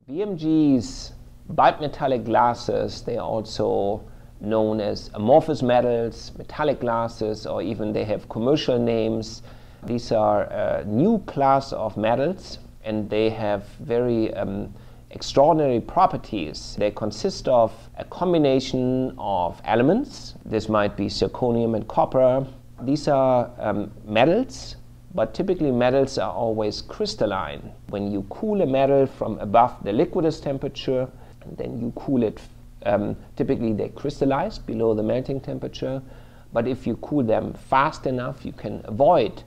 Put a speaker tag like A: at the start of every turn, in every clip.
A: BMG's bulk metallic glasses, they are also known as amorphous metals, metallic glasses, or even they have commercial names. These are a new class of metals, and they have very extraordinary properties. They consist of a combination of elements. This might be zirconium and copper. These are metals, but typically metals are always crystalline. When you cool a metal from above the liquidus temperature, and then you cool it, typically they crystallize below the melting temperature. But if you cool them fast enough, you can avoid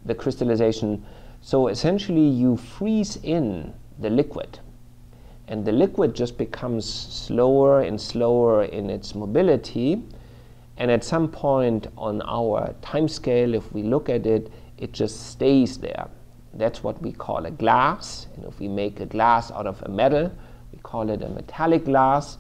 A: the crystallization. So essentially you freeze in the liquid, and the liquid just becomes slower and slower in its mobility. And at some point on our time scale, if we look at it, it just stays there. That's what we call a glass. And if we make a glass out of a metal, we call it a metallic glass.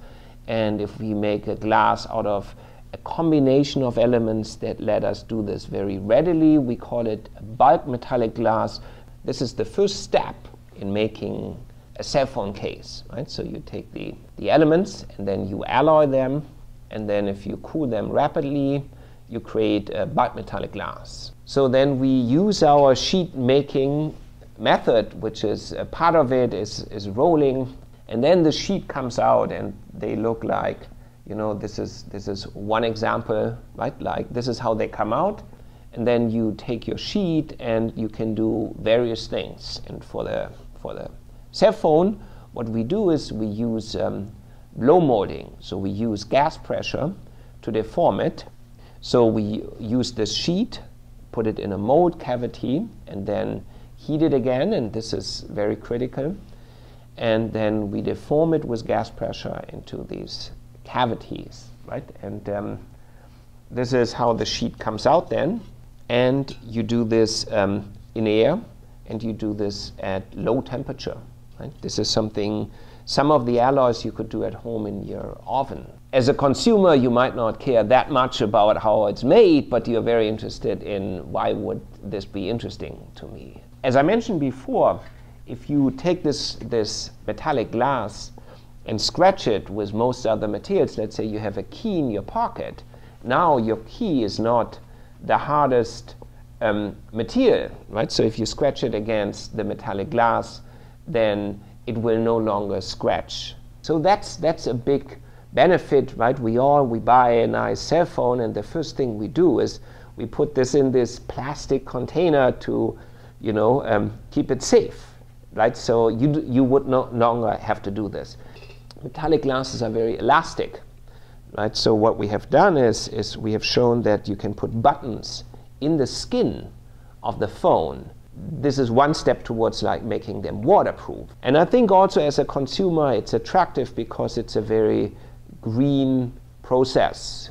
A: And if we make a glass out of a combination of elements that let us do this very readily, we call it a bulk metallic glass. This is the first step in making a cell phone case, right? So you take the elements and then you alloy them, and then if you cool them rapidly, you create a bulk metallic glass. So then we use our sheet making method, which is a part of it is rolling, and then the sheet comes out and they look like, you know, this is one example, right? Like this is how they come out, and then you take your sheet and you can do various things. And for the cell phone, what we do is we use blow molding. So we use gas pressure to deform it. So we use this sheet, put it in a mold cavity, and then heat it again, and this is very critical. And then we deform it with gas pressure into these cavities, right? And this is how the sheet comes out then. And you do this in air, and you do this at low temperature, right? This is something, some of the alloys you could do at home in your oven. As a consumer, you might not care that much about how it's made, but you're very interested in why would this be interesting to me. As I mentioned before, if you take this metallic glass and scratch it with most other materials, let's say you have a key in your pocket, now your key is not the hardest material, right? So if you scratch it against the metallic glass, then it will no longer scratch. So that's a big benefit, right? We buy a nice cell phone, and the first thing we do is we put this in this plastic container to, you know, keep it safe, right? So you would no longer have to do this. Metallic glasses are very elastic, right? So what we have done is we have shown that you can put buttons in the skin of the phone. This is one step towards like making them waterproof. And I think also as a consumer it's attractive because it's a very green process.